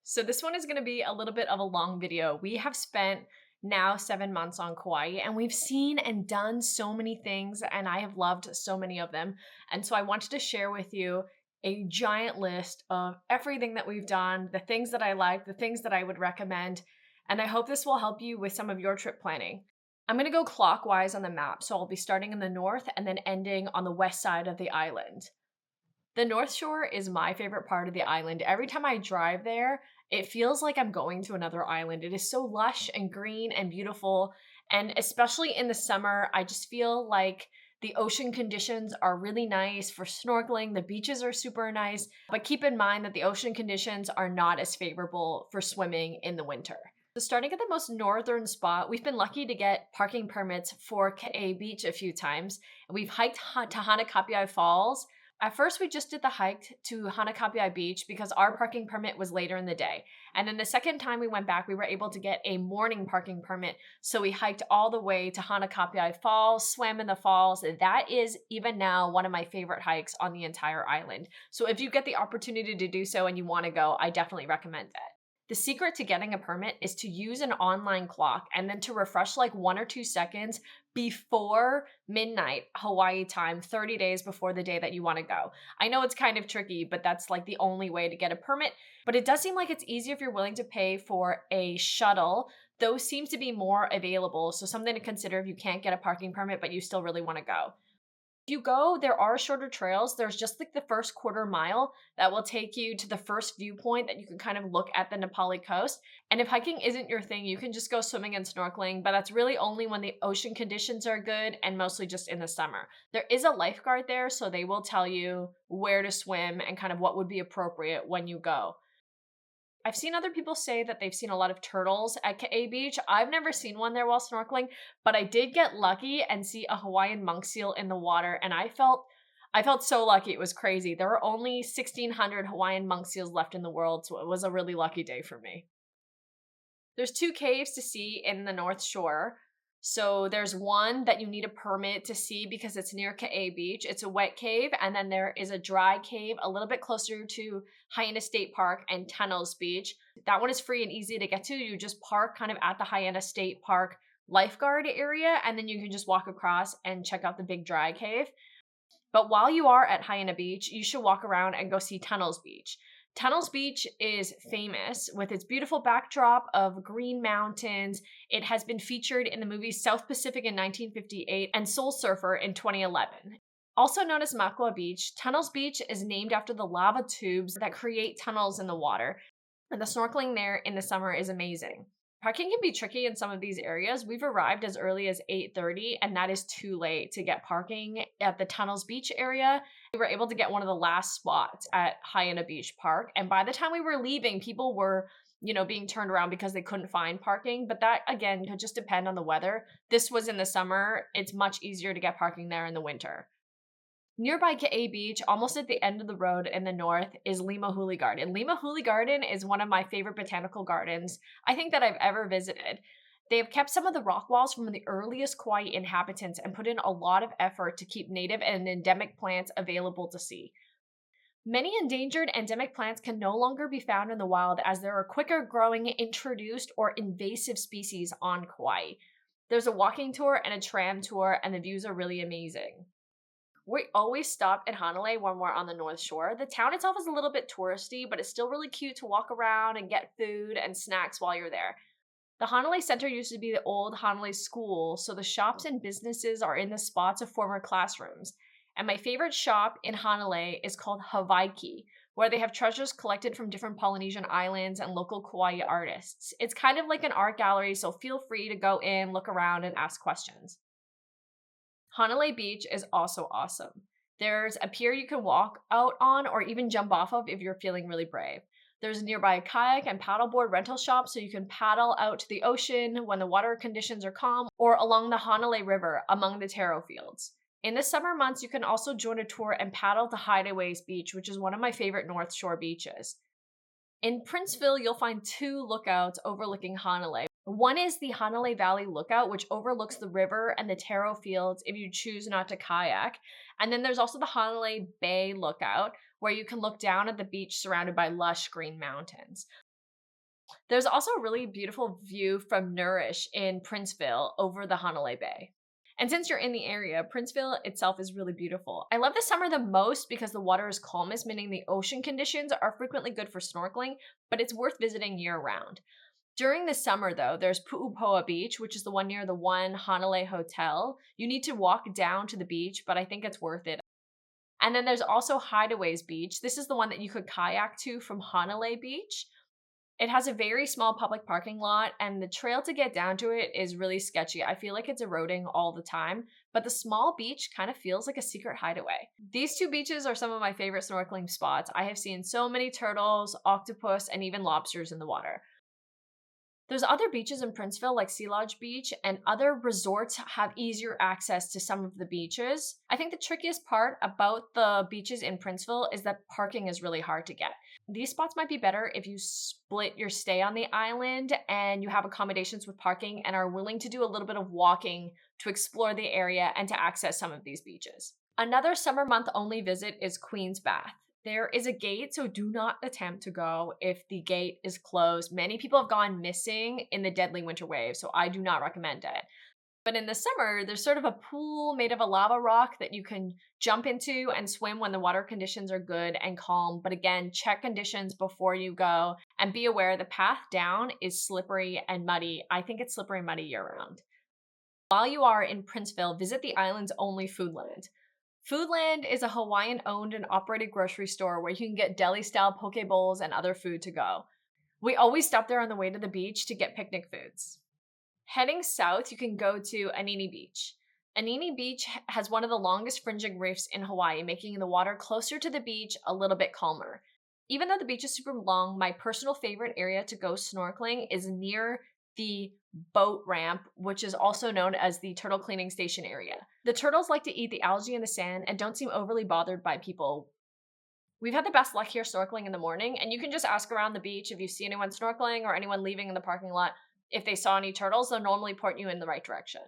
So this one is going to be a little bit of a long video. We have spent now 7 months on Kauai and we've seen and done so many things and I have loved so many of them. And so I wanted to share with you a giant list of everything that we've done, the things that I like, the things that I would recommend. And I hope this will help you with some of your trip planning. I'm going to go clockwise on the map. So I'll be starting in the north and then ending on the west side of the island. The North Shore is my favorite part of the island. Every time I drive there, it feels like I'm going to another island. It is so lush and green and beautiful. And especially in the summer, I just feel like the ocean conditions are really nice for snorkeling. The beaches are super nice. But keep in mind that the ocean conditions are not as favorable for swimming in the winter. So starting at the most northern spot, we've been lucky to get parking permits for Kapa'a Beach a few times. We've hiked to Hanapepe Falls. At first, we just did the hike to Hanapepe Beach because our parking permit was later in the day. And then the second time we went back, we were able to get a morning parking permit. So we hiked all the way to Hanapepe Falls, swam in the falls. That is, even now, one of my favorite hikes on the entire island. So if you get the opportunity to do so and you want to go, I definitely recommend it. The secret to getting a permit is to use an online clock and then to refresh like 1 or 2 seconds before midnight Hawaii time, 30 days before the day that you want to go. I know it's kind of tricky, but that's like the only way to get a permit. But it does seem like it's easier if you're willing to pay for a shuttle. Those seem to be more available. So something to consider if you can't get a parking permit, but you still really want to go. If you go, there are shorter trails. There's just like the first quarter mile that will take you to the first viewpoint that you can kind of look at the Nepali coast. And if hiking isn't your thing, you can just go swimming and snorkeling, but that's really only when the ocean conditions are good and mostly just in the summer. There is a lifeguard there, so they will tell you where to swim and kind of what would be appropriate when you go. I've seen other people say that they've seen a lot of turtles at Kapa'a Beach. I've never seen one there while snorkeling, but I did get lucky and see a Hawaiian monk seal in the water, and I felt so lucky. It was crazy. There were only 1,600 Hawaiian monk seals left in the world, so it was a really lucky day for me. There's 2 caves to see in the North Shore. So there's one that you need a permit to see because it's near Kapa'a Beach. It's a wet cave, and then there is a dry cave a little bit closer to Haena State Park and Tunnels Beach. That one is free and easy to get to. You just park kind of at the Haena State Park lifeguard area, and then you can just walk across and check out the big dry cave. But while you are at Haena Beach, you should walk around and go see Tunnels Beach. Tunnels Beach is famous with its beautiful backdrop of green mountains. It has been featured in the movies South Pacific in 1958 and Soul Surfer in 2011. Also known as Makua Beach, Tunnels Beach is named after the lava tubes that create tunnels in the water. And the snorkeling there in the summer is amazing. Parking can be tricky in some of these areas. We've arrived as early as 8:30, and that is too late to get parking at the Tunnels Beach area. We were able to get one of the last spots at Haena Beach Park, and by the time we were leaving, people were, being turned around because they couldn't find parking. But that, again, could just depend on the weather. This was in the summer. It's much easier to get parking there in the winter. Nearby Kapa'a Beach, almost at the end of the road in the north, is Limahuli Garden. Limahuli Garden is one of my favorite botanical gardens I think that I've ever visited. They have kept some of the rock walls from the earliest Kauai inhabitants and put in a lot of effort to keep native and endemic plants available to see. Many endangered endemic plants can no longer be found in the wild as there are quicker growing introduced or invasive species on Kauai. There's a walking tour and a tram tour, and the views are really amazing. We always stop at Hanalei when we're on the North Shore. The town itself is a little bit touristy, but it's still really cute to walk around and get food and snacks while you're there. The Hanalei Center used to be the old Hanalei School, so the shops and businesses are in the spots of former classrooms. And my favorite shop in Hanalei is called Hawaii, where they have treasures collected from different Polynesian islands and local Kauai artists. It's kind of like an art gallery, so feel free to go in, look around, and ask questions. Hanalei Beach is also awesome. There's a pier you can walk out on or even jump off of if you're feeling really brave. There's a nearby kayak and paddleboard rental shop so you can paddle out to the ocean when the water conditions are calm or along the Hanalei River among the taro fields. In the summer months, you can also join a tour and paddle to Hideaways Beach, which is one of my favorite North Shore beaches. In Princeville, you'll find 2 lookouts overlooking Hanalei. One is the Hanalei Valley Lookout, which overlooks the river and the taro fields if you choose not to kayak. And then there's also the Hanalei Bay Lookout, where you can look down at the beach surrounded by lush green mountains. There's also a really beautiful view from Nourish in Princeville over the Hanalei Bay. And since you're in the area, Princeville itself is really beautiful. I love the summer the most because the water is calmest, meaning the ocean conditions are frequently good for snorkeling, but it's worth visiting year-round. During the summer, though, there's Pu'upoa Beach, which is the one near the One Hanalei Hotel. You need to walk down to the beach, but I think it's worth it. And then there's also Hideaways Beach. This is the one that you could kayak to from Hanalei Beach. It has a very small public parking lot, and the trail to get down to it is really sketchy. I feel like it's eroding all the time, but the small beach kind of feels like a secret hideaway. These two beaches are some of my favorite snorkeling spots. I have seen so many turtles, octopus, and even lobsters in the water. There's other beaches in Princeville like Sea Lodge Beach, and other resorts have easier access to some of the beaches. I think the trickiest part about the beaches in Princeville is that parking is really hard to get. These spots might be better if you split your stay on the island and you have accommodations with parking and are willing to do a little bit of walking to explore the area and to access some of these beaches. Another summer month only visit is Queen's Bath. There is a gate, so do not attempt to go if the gate is closed. Many people have gone missing in the deadly winter wave, so I do not recommend it. But in the summer, there's sort of a pool made of a lava rock that you can jump into and swim when the water conditions are good and calm. But again, check conditions before you go and be aware the path down is slippery and muddy. I think it's slippery and muddy year-round. While you are in Princeville, visit the island's only Foodland. Foodland is a Hawaiian-owned and operated grocery store where you can get deli-style poke bowls and other food to go. We always stop there on the way to the beach to get picnic foods. Heading south, you can go to Anini Beach. Anini Beach has one of the longest fringing reefs in Hawaii, making the water closer to the beach a little bit calmer. Even though the beach is super long, my personal favorite area to go snorkeling is near the boat ramp, which is also known as the turtle cleaning station area. The turtles like to eat the algae in the sand and don't seem overly bothered by people. We've had the best luck here snorkeling in the morning, and you can just ask around the beach if you see anyone snorkeling or anyone leaving in the parking lot. If they saw any turtles, they'll normally point you in the right direction.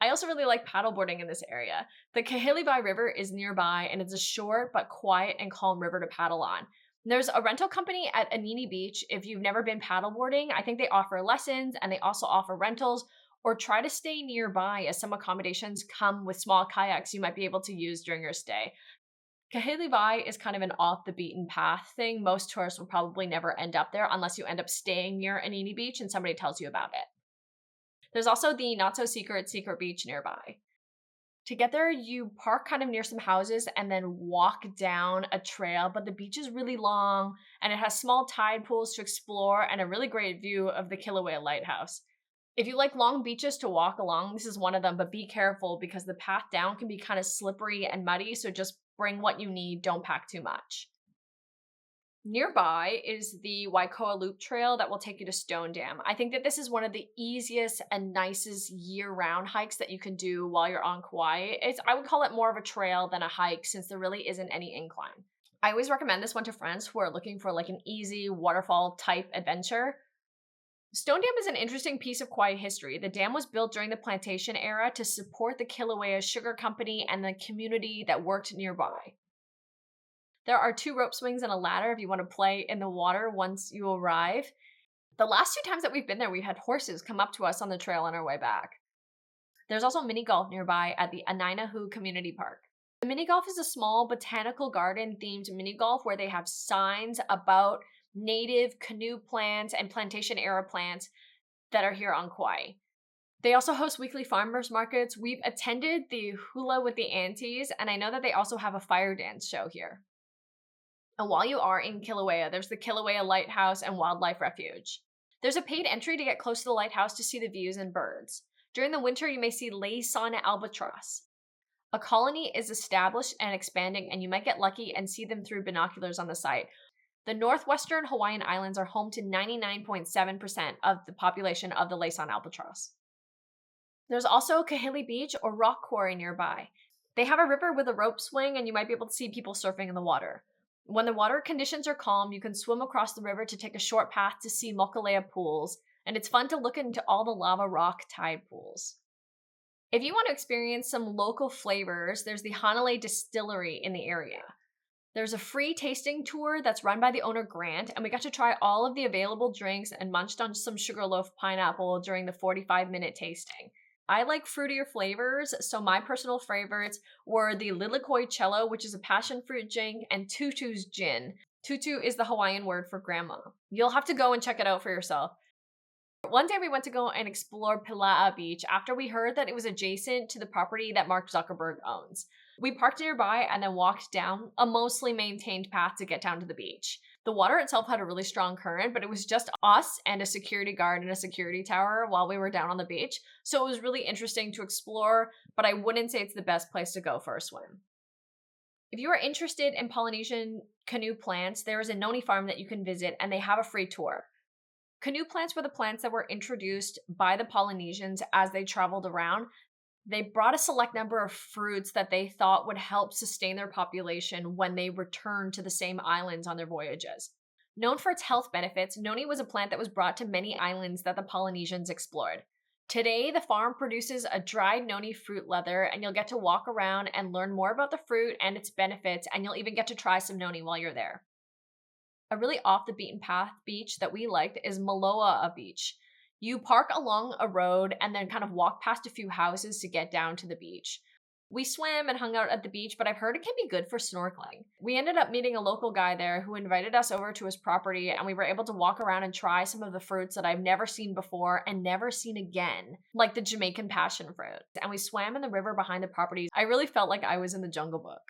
I also really like paddleboarding in this area. The Kīlauea River is nearby, and it's a short but quiet and calm river to paddle on. There's a rental company at Anini Beach. If you've never been paddleboarding, I think they offer lessons and they also offer rentals, or try to stay nearby as some accommodations come with small kayaks you might be able to use during your stay. Kīlauea is kind of an off the beaten path thing. Most tourists will probably never end up there unless you end up staying near Anini Beach and somebody tells you about it. There's also the not so secret beach nearby. To get there, you park kind of near some houses and then walk down a trail, but the beach is really long and it has small tide pools to explore and a really great view of the Kīlauea lighthouse. If you like long beaches to walk along, this is one of them, but be careful because the path down can be kind of slippery and muddy, so just bring what you need, don't pack too much. Nearby is the Waikoa Loop Trail that will take you to Stone Dam. I think that this is one of the easiest and nicest year-round hikes that you can do while you're on Kauai. I would call it more of a trail than a hike since there really isn't any incline. I always recommend this one to friends who are looking for like an easy waterfall type adventure. Stone Dam is an interesting piece of Kauai history. The dam was built during the plantation era to support the Kīlauea Sugar Company and the community that worked nearby. There are 2 rope swings and a ladder if you want to play in the water once you arrive. The last 2 times that we've been there, we've had horses come up to us on the trail on our way back. There's also mini golf nearby at the Anainahu Community Park. The mini golf is a small botanical garden themed mini golf where they have signs about native canoe plants and plantation era plants that are here on Kauai. They also host weekly farmers markets. We've attended the Hula with the Aunties, and I know that they also have a fire dance show here. And while you are in Kīlauea, there's the Kīlauea Lighthouse and Wildlife Refuge. There's a paid entry to get close to the lighthouse to see the views and birds. During the winter, you may see Laysan albatross. A colony is established and expanding, and you might get lucky and see them through binoculars on the site. The northwestern Hawaiian Islands are home to 99.7% of the population of the Laysan albatross. There's also Kahili Beach or Rock Quarry nearby. They have a river with a rope swing, and you might be able to see people surfing in the water. When the water conditions are calm, you can swim across the river to take a short path to see Mokulea pools, and it's fun to look into all the lava rock tide pools. If you want to experience some local flavors, there's the Hanalei Distillery in the area. There's a free tasting tour that's run by the owner Grant, and we got to try all of the available drinks and munched on some sugarloaf pineapple during the 45-minute tasting. I like fruitier flavors, so my personal favorites were the Lilikoi Cello, which is a passion fruit drink, and Tutu's Gin. Tutu is the Hawaiian word for grandma. You'll have to go and check it out for yourself. One day we went to go and explore Pila'a Beach after we heard that it was adjacent to the property that Mark Zuckerberg owns. We parked nearby and then walked down a mostly maintained path to get down to the beach. The water itself had a really strong current, but it was just us and a security guard in a security tower while we were down on the beach, so it was really interesting to explore, but I wouldn't say it's the best place to go for a swim. If you are interested in Polynesian canoe plants, there is a noni farm that you can visit and they have a free tour. Canoe plants were the plants that were introduced by the Polynesians as they traveled around. They brought a select number of fruits that they thought would help sustain their population when they returned to the same islands on their voyages. Known for its health benefits, noni was a plant that was brought to many islands that the Polynesians explored. Today, the farm produces a dried noni fruit leather, and you'll get to walk around and learn more about the fruit and its benefits, and you'll even get to try some noni while you're there. A really off-the-beaten-path beach that we liked is Maloa Beach. You park along a road and then kind of walk past a few houses to get down to the beach. We swam and hung out at the beach, but I've heard it can be good for snorkeling. We ended up meeting a local guy there who invited us over to his property, and we were able to walk around and try some of the fruits that I've never seen before and never seen again, like the Jamaican passion fruit. And we swam in the river behind the property. I really felt like I was in the Jungle Book.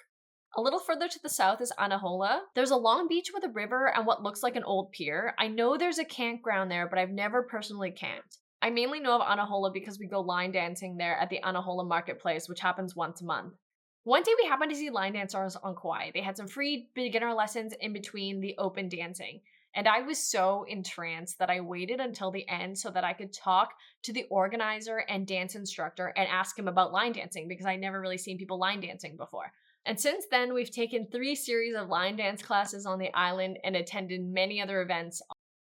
A little further to the south is Anahola. There's a long beach with a river and what looks like an old pier. I know there's a campground there, but I've never personally camped. I mainly know of Anahola because we go line dancing there at the Anahola Marketplace, which happens once a month. One day we happened to see line dancers on Kauai. They had some free beginner lessons in between the open dancing. And I was so entranced that I waited until the end so that I could talk to the organizer and dance instructor and ask him about line dancing because I'd never really seen people line dancing before. And since then, we've taken 3 series of line dance classes on the island and attended many other events.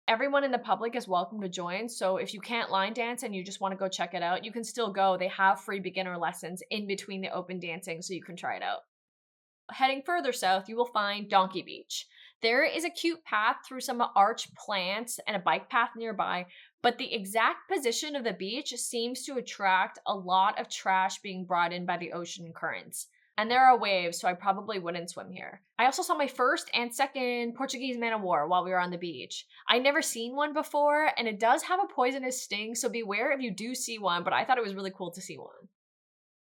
Everyone in the public is welcome to join, so if you can't line dance and you just want to go check it out, you can still go. They have free beginner lessons in between the open dancing, so you can try it out. Heading further south, you will find Donkey Beach. There is a cute path through some arch plants and a bike path nearby, but the exact position of the beach seems to attract a lot of trash being brought in by the ocean currents. And there are waves, so I probably wouldn't swim here. I also saw my first and second Portuguese man-o-war while we were on the beach. I'd never seen one before, and it does have a poisonous sting, so beware if you do see one, but I thought it was really cool to see one.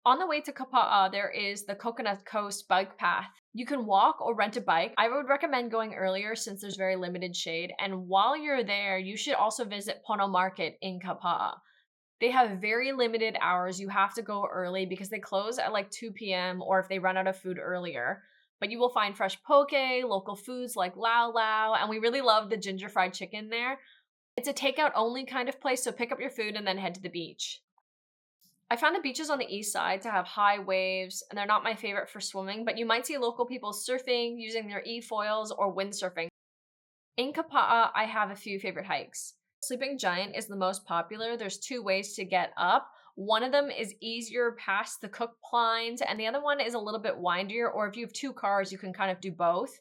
On the way to Kapa'a, there is the Coconut Coast bike path. You can walk or rent a bike. I would recommend going earlier since there's very limited shade, and while you're there, you should also visit Pono Market in Kapa'a. They have very limited hours. You have to go early because they close at like 2 p.m. or if they run out of food earlier. But you will find fresh poke, local foods like lau lau, and we really love the ginger fried chicken there. It's a takeout only kind of place, so pick up your food and then head to the beach. I found the beaches on the east side to have high waves, and they're not my favorite for swimming, but you might see local people surfing, using their e-foils, or windsurfing. In Kapa'a, I have a few favorite hikes. Sleeping Giant is the most popular. There's 2 ways to get up. One of them is easier past the Cook Pines, and the other one is a little bit windier, or if you have 2 cars, you can kind of do both.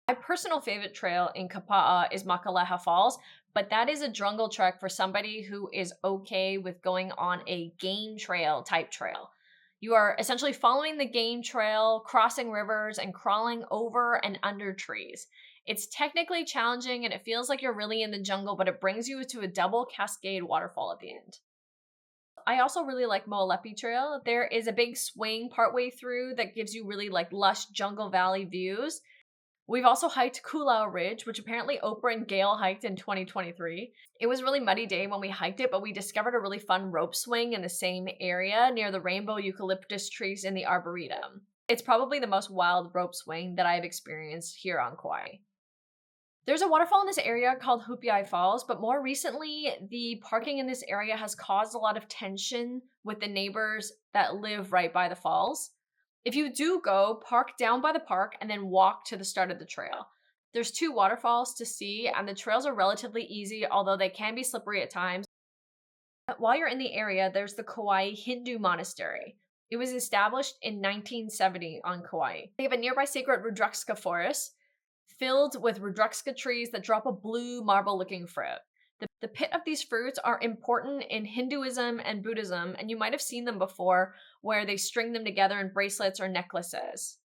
My personal favorite trail in Kapa'a is Makaleha Falls, but that is a jungle trek for somebody who is okay with going on a game trail type trail. You are essentially following the game trail, crossing rivers, and crawling over and under trees. It's technically challenging and it feels like you're really in the jungle, but it brings you to a double cascade waterfall at the end. I also really like Moalepi Trail. There is a big swing partway through that gives you really like lush jungle valley views. We've also hiked Kūlau Ridge, which apparently Oprah and Gail hiked in 2023. It was a really muddy day when we hiked it, but we discovered a really fun rope swing in the same area near the rainbow eucalyptus trees in the Arboretum. It's probably the most wild rope swing that I've experienced here on Kauai. There's a waterfall in this area called Hupiai Falls, but more recently, the parking in this area has caused a lot of tension with the neighbors that live right by the falls. If you do go, park down by the park and then walk to the start of the trail. There's 2 waterfalls to see, and the trails are relatively easy, although they can be slippery at times. While you're in the area, there's the Kauai Hindu Monastery. It was established in 1970 on Kauai. They have a nearby sacred Rudruxka forest filled with Rudruxka trees that drop a blue marble-looking fruit. The pit of these fruits are important in Hinduism and Buddhism, and you might have seen them before where they string them together in bracelets or necklaces.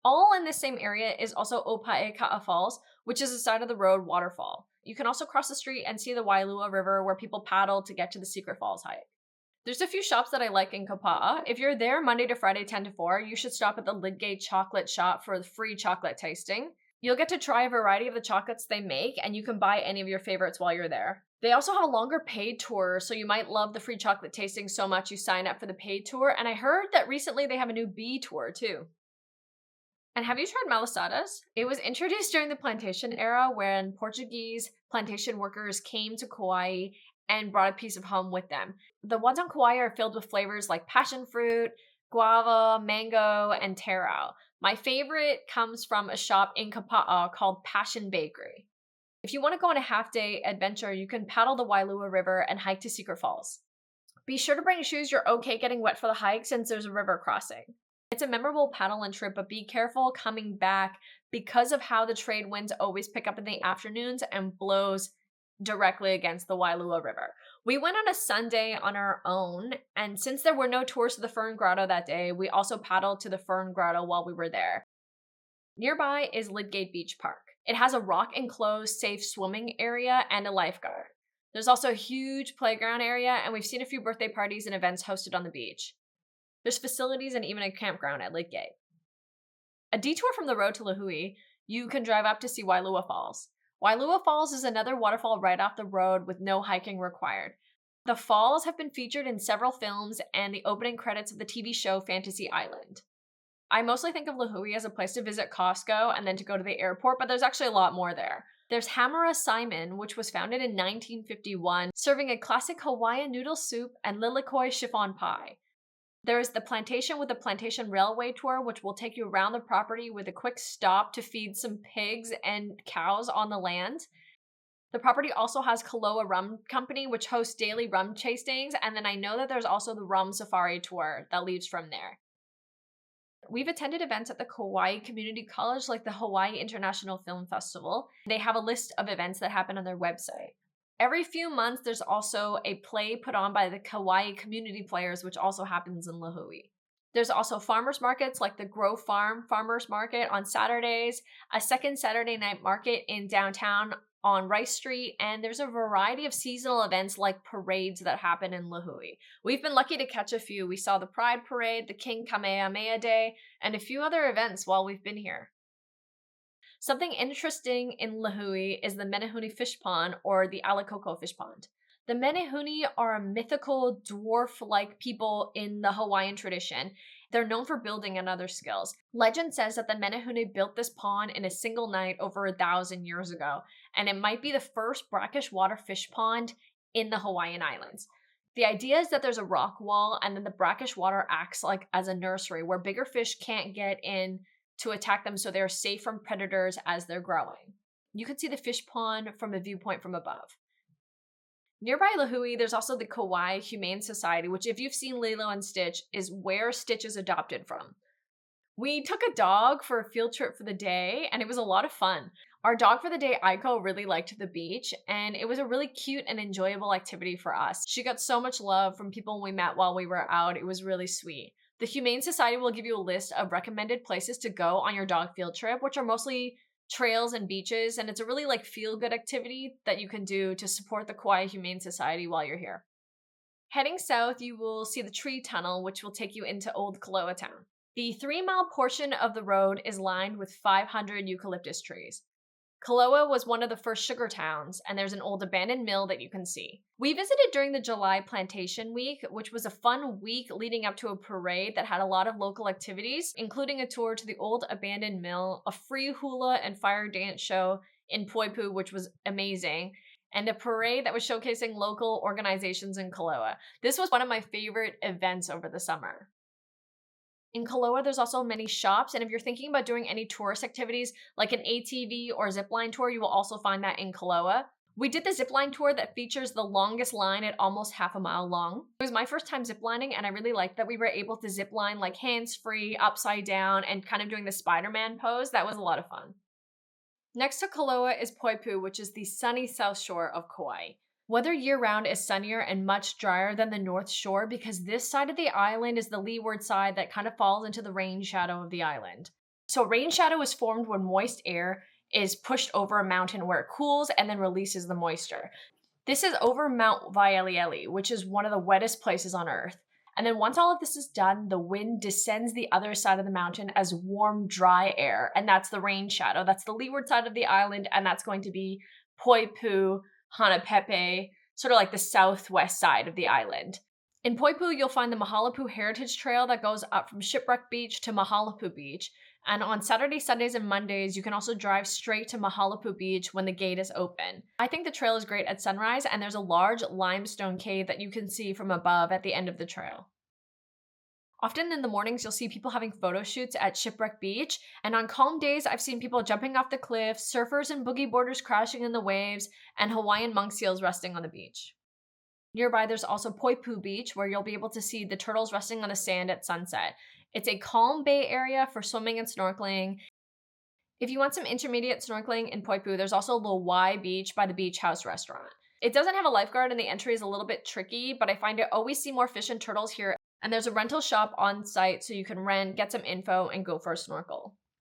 All in this same area is also Opa'eka'a Falls, which is a side of the road waterfall. You can also cross the street and see the Wailua River where people paddle to get to the Secret Falls hike. There's a few shops that I like in Kapa'a. If you're there Monday to Friday 10 to 4, you should stop at the Lidgate Chocolate Shop for the free chocolate tasting. You'll get to try a variety of the chocolates they make, and you can buy any of your favorites while you're there. They also have a longer paid tour, so you might love the free chocolate tasting so much you sign up for the paid tour, and I heard that recently they have a new bee tour too. And have you tried malasadas? It was introduced during the plantation era when Portuguese plantation workers came to Kauai and brought a piece of home with them. The ones on Kauai are filled with flavors like passion fruit, guava, mango, and taro. My favorite comes from a shop in Kapa'a called Passion Bakery. If you want to go on a half-day adventure, you can paddle the Wailua River and hike to Secret Falls. Be sure to bring shoes you're okay getting wet for the hike since there's a river crossing. It's a memorable paddle and trip, but be careful coming back because of how the trade winds always pick up in the afternoons and blows directly against the Wailua River. We went on a Sunday on our own, and since there were no tours to the Fern Grotto that day, we also paddled to the Fern Grotto while we were there. Nearby is Lidgate Beach Park. It has a rock-enclosed, safe swimming area and a lifeguard. There's also a huge playground area, and we've seen a few birthday parties and events hosted on the beach. There's facilities and even a campground at Lidgate. A detour from the road to Lihue, you can drive up to see Wailua Falls. Wailua Falls is another waterfall right off the road with no hiking required. The falls have been featured in several films and the opening credits of the TV show Fantasy Island. I mostly think of Lihue as a place to visit Costco and then to go to the airport, but there's actually a lot more there. There's Hamara Simon, which was founded in 1951, serving a classic Hawaiian noodle soup and lilikoi chiffon pie. There is the Plantation with the Plantation Railway Tour, which will take you around the property with a quick stop to feed some pigs and cows on the land. The property also has Koloa Rum Company, which hosts daily rum tastings, and then I know that there's also the Rum Safari Tour that leaves from there. We've attended events at the Kauai Community College like the Hawaii International Film Festival. They have a list of events that happen on their website. Every few months, there's also a play put on by the Kauai Community Players, which also happens in Lihue. There's also farmers markets like the Grove Farm Farmers Market on Saturdays, a second Saturday night market in downtown on Rice Street, and there's a variety of seasonal events like parades that happen in Lihue. We've been lucky to catch a few. We saw the Pride Parade, the King Kamehameha Day, and a few other events while we've been here. Something interesting in Lihue is the Menehune Fish Pond or the Alikoko Fish Pond. The Menehune are a mythical dwarf-like people in the Hawaiian tradition. They're known for building and other skills. Legend says that the Menehune built this pond in a single night over 1,000 years ago, and it might be the first brackish water fish pond in the Hawaiian Islands. The idea is that there's a rock wall, and then the brackish water acts like as a nursery where bigger fish can't get in to attack them, so they're safe from predators as they're growing. You can see the fish pond from a viewpoint from above. Nearby Lihue, there's also the Kauai Humane Society, which if you've seen Lilo and Stitch, is where Stitch is adopted from. We took a dog for a field trip for the day, and it was a lot of fun. Our dog for the day, Aiko, really liked the beach, and it was a really cute and enjoyable activity for us. She got so much love from people we met while we were out. It was really sweet. The Humane Society will give you a list of recommended places to go on your dog field trip, which are mostly trails and beaches, and it's a really feel-good activity that you can do to support the Kauai Humane Society while you're here. Heading south, you will see the tree tunnel, which will take you into Old Koloa town. The 3-mile portion of the road is lined with 500 eucalyptus trees. Koloa was one of the first sugar towns, and there's an old abandoned mill that you can see. We visited during the July Plantation Week, which was a fun week leading up to a parade that had a lot of local activities, including a tour to the old abandoned mill, a free hula and fire dance show in Poipu, which was amazing, and a parade that was showcasing local organizations in Koloa. This was one of my favorite events over the summer. In Koloa, there's also many shops, and if you're thinking about doing any tourist activities like an ATV or zipline tour, you will also find that in Koloa. We did the zipline tour that features the longest line at almost half a mile long. It was my first time ziplining, and I really liked that we were able to zipline like hands-free, upside down, and kind of doing the Spider-Man pose. That was a lot of fun. Next to Koloa is Poipu, which is the sunny south shore of Kauai. Weather year-round is sunnier and much drier than the north shore because this side of the island is the leeward side that kind of falls into the rain shadow of the island. So rain shadow is formed when moist air is pushed over a mountain where it cools and then releases the moisture. This is over Mount Waialeale, which is one of the wettest places on Earth. And then once all of this is done, the wind descends the other side of the mountain as warm, dry air, and that's the rain shadow. That's the leeward side of the island, and that's going to be Poipu, Hanapepe, sort of like the southwest side of the island. In Poipu, you'll find the Mahalapu Heritage Trail that goes up from Shipwreck Beach to Mahalapu Beach. And on Saturdays, Sundays, and Mondays, you can also drive straight to Mahalapu Beach when the gate is open. I think the trail is great at sunrise, and there's a large limestone cave that you can see from above at the end of the trail. Often in the mornings, you'll see people having photo shoots at Shipwreck Beach, and on calm days, I've seen people jumping off the cliff, surfers and boogie boarders crashing in the waves, and Hawaiian monk seals resting on the beach. Nearby, there's also Poipu Beach, where you'll be able to see the turtles resting on the sand at sunset. It's a calm bay area for swimming and snorkeling. If you want some intermediate snorkeling in Poipu, there's also Lihue Beach by the Beach House restaurant. It doesn't have a lifeguard and the entry is a little bit tricky, but I find I always see more fish and turtles here, and there's a rental shop on site so you can rent, get some info, and go for a snorkel.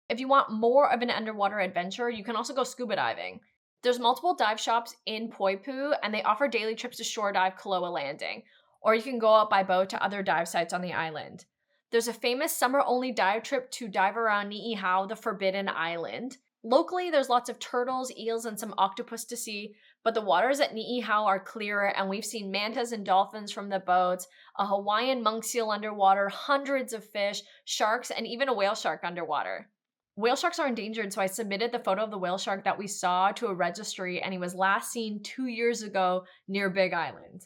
If you want more of an underwater adventure, you can also go scuba diving. There's multiple dive shops in Poipu, and they offer daily trips to shore dive Koloa Landing, or you can go out by boat to other dive sites on the island. There's a famous summer-only dive trip to dive around Ni'ihau, the Forbidden Island. Locally, there's lots of turtles, eels, and some octopus to see, but the waters at Ni'ihau are clearer, and we've seen mantas and dolphins from the boats, a Hawaiian monk seal underwater, hundreds of fish, sharks, and even a whale shark underwater. Whale sharks are endangered, so I submitted the photo of the whale shark that we saw to a registry, and he was last seen 2 years ago near Big Island.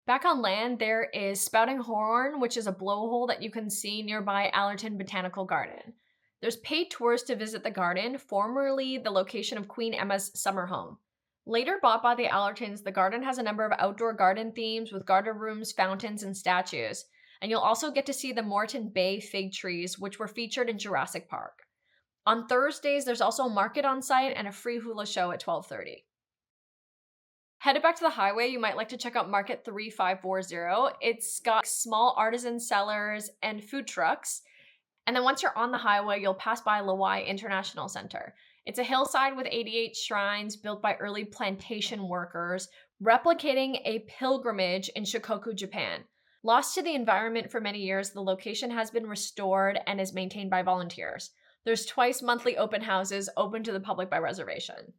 Back on land, there is Spouting Horn, which is a blowhole that you can see nearby Allerton Botanical Garden. There's paid tours to visit the garden, formerly the location of Queen Emma's summer home. Later bought by the Allertons, the garden has a number of outdoor garden themes with garden rooms, fountains, and statues. And you'll also get to see the Moreton Bay fig trees, which were featured in Jurassic Park. On Thursdays, there's also a market on site and a free hula show at 12:30. Headed back to the highway, you might like to check out Market 3540. It's got small artisan sellers and food trucks. And then once you're on the highway, you'll pass by Lihue International Center. It's a hillside with 88 shrines built by early plantation workers, replicating a pilgrimage in Shikoku, Japan. Lost to the environment for many years, the location has been restored and is maintained by volunteers. There's twice monthly open houses open to the public by reservation.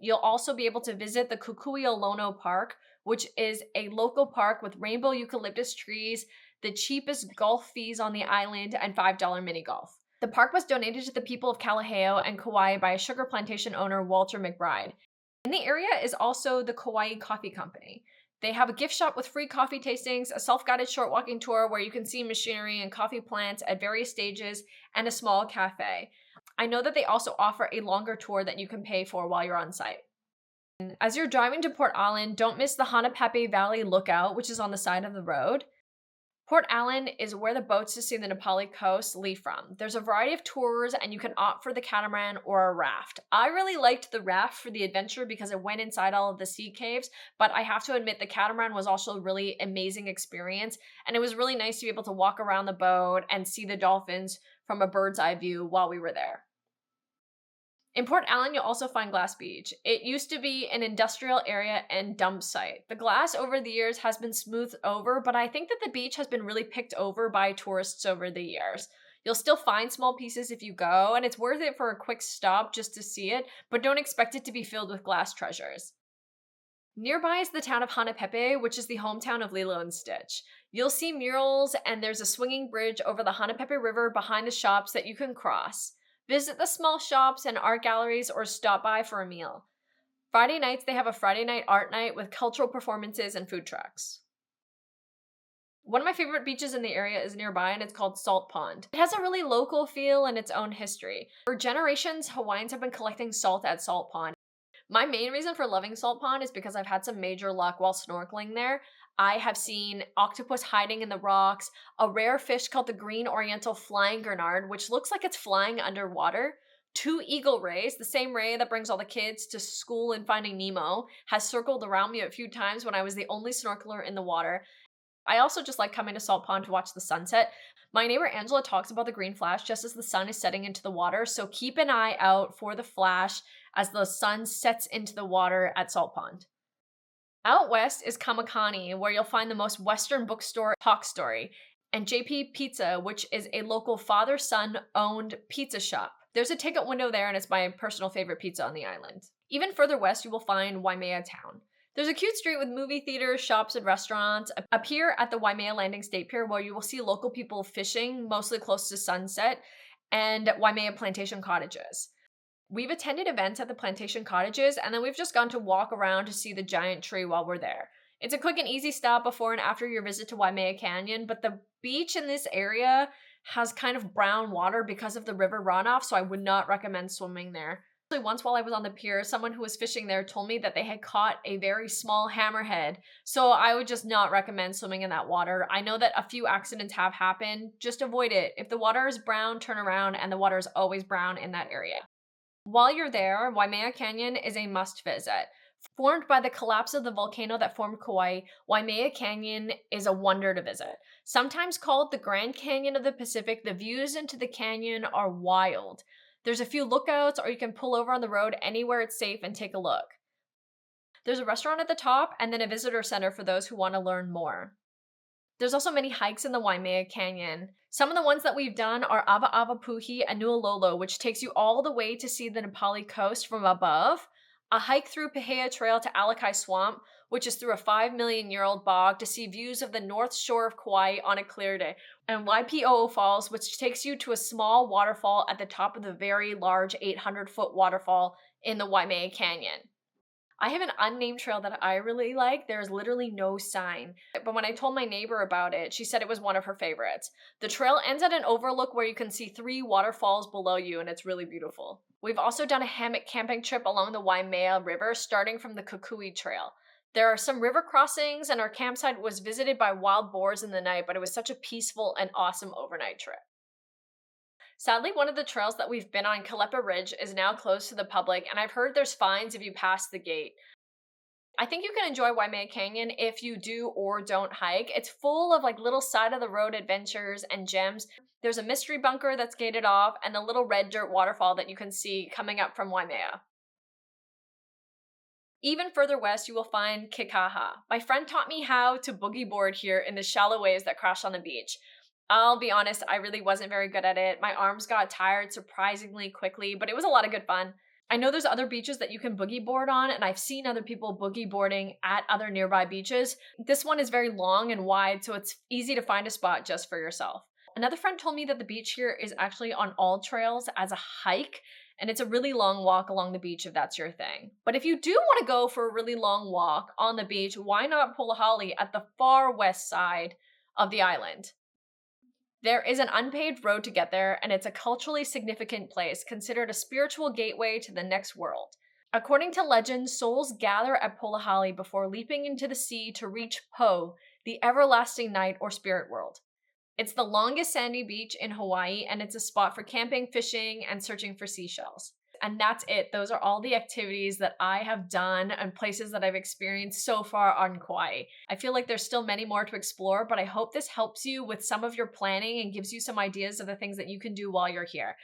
You'll also be able to visit the Kukui'olono Park, which is a local park with rainbow eucalyptus trees, the cheapest golf fees on the island, and $5 mini golf. The park was donated to the people of Kalaheo and Kauai by a sugar plantation owner, Walter McBride. In the area is also the Kauai Coffee Company. They have a gift shop with free coffee tastings, a self-guided short walking tour where you can see machinery and coffee plants at various stages, and a small cafe. I know that they also offer a longer tour that you can pay for while you're on site. As you're driving to Port Allen, don't miss the Hanapepe Valley Lookout, which is on the side of the road. Port Allen is where the boats to see the Nepali coast leave from. There's a variety of tours, and you can opt for the catamaran or a raft. I really liked the raft for the adventure because it went inside all of the sea caves, but I have to admit the catamaran was also a really amazing experience, and it was really nice to be able to walk around the boat and see the dolphins from a bird's eye view while we were there. In Port Allen, you'll also find Glass Beach. It used to be an industrial area and dump site. The glass over the years has been smoothed over, but I think that the beach has been really picked over by tourists over the years. You'll still find small pieces if you go, and it's worth it for a quick stop just to see it, but don't expect it to be filled with glass treasures. Nearby is the town of Hanapepe, which is the hometown of Lilo and Stitch. You'll see murals, and there's a swinging bridge over the Hanapepe River behind the shops that you can cross. Visit the small shops and art galleries or stop by for a meal. Friday nights, they have a Friday night art night with cultural performances and food trucks. One of my favorite beaches in the area is nearby, and it's called Salt Pond. It has a really local feel and its own history. For generations, Hawaiians have been collecting salt at Salt Pond. My main reason for loving Salt Pond is because I've had some major luck while snorkeling there. I have seen octopus hiding in the rocks, a rare fish called the green oriental flying gurnard, which looks like it's flying underwater. Two eagle rays, the same ray that brings all the kids to school in Finding Nemo, has circled around me a few times when I was the only snorkeler in the water. I also just like coming to Salt Pond to watch the sunset. My neighbor Angela talks about the green flash just as the sun is setting into the water, so keep an eye out for the flash as the sun sets into the water at Salt Pond. Out west is Kamakani, where you'll find the most Western bookstore Talk Story, and JP Pizza, which is a local father-son owned pizza shop. There's a takeout window there, and it's my personal favorite pizza on the island. Even further west, you will find Waimea town. There's a cute street with movie theaters, shops, and restaurants. Up here at the Waimea Landing State Pier, where you will see local people fishing, mostly close to sunset, and Waimea plantation cottages. We've attended events at the plantation cottages, and then we've just gone to walk around to see the giant tree while we're there. It's a quick and easy stop before and after your visit to Waimea Canyon, but the beach in this area has kind of brown water because of the river runoff, so I would not recommend swimming there. Once while I was on the pier, someone who was fishing there told me that they had caught a very small hammerhead, so I would just not recommend swimming in that water. I know that a few accidents have happened. Just avoid it. If the water is brown, turn around, and the water is always brown in that area. While you're there, Waimea Canyon is a must visit. Formed by the collapse of the volcano that formed Kauai, Waimea Canyon is a wonder to visit. Sometimes called the Grand Canyon of the Pacific, the views into the canyon are wild. There's a few lookouts, or you can pull over on the road anywhere it's safe and take a look. There's a restaurant at the top, and then a visitor center for those who want to learn more. There's also many hikes in the Waimea Canyon. Some of the ones that we've done are Ava Ava Puhi and Nuololo, which takes you all the way to see the Nepali coast from above. A hike through Pahea Trail to Alakai Swamp, which is through a 5 million-year-old bog to see views of the north shore of Kauai on a clear day. And Waipi'o Falls, which takes you to a small waterfall at the top of the very large 800-foot waterfall in the Waimea Canyon. I have an unnamed trail that I really like. There's literally no sign. But when I told my neighbor about it, she said it was one of her favorites. The trail ends at an overlook where you can see 3 waterfalls below you, and it's really beautiful. We've also done a hammock camping trip along the Waimea River, starting from the Kukui Trail. There are some river crossings, and our campsite was visited by wild boars in the night, but it was such a peaceful and awesome overnight trip. Sadly, one of the trails that we've been on, Kalepa Ridge, is now closed to the public, and I've heard there's fines if you pass the gate. I think you can enjoy Waimea Canyon if you do or don't hike. It's full of little side-of-the-road adventures and gems. There's a mystery bunker that's gated off, and a little red dirt waterfall that you can see coming up from Waimea. Even further west, you will find Kekaha. My friend taught me how to boogie board here in the shallow waves that crash on the beach. I'll be honest, I really wasn't very good at it. My arms got tired surprisingly quickly, but it was a lot of good fun. I know there's other beaches that you can boogie board on, and I've seen other people boogie boarding at other nearby beaches. This one is very long and wide, so it's easy to find a spot just for yourself. Another friend told me that the beach here is actually on all trails as a hike, and it's a really long walk along the beach if that's your thing. But if you do want to go for a really long walk on the beach, why not Polihale at the far west side of the island? There is an unpaved road to get there, and it's a culturally significant place, considered a spiritual gateway to the next world. According to legend, souls gather at Polihale before leaping into the sea to reach Po, the everlasting night or spirit world. It's the longest sandy beach in Hawaii, and it's a spot for camping, fishing, and searching for seashells. And that's it. Those are all the activities that I have done and places that I've experienced so far on Kauai. I feel like there's still many more to explore, but I hope this helps you with some of your planning and gives you some ideas of the things that you can do while you're here.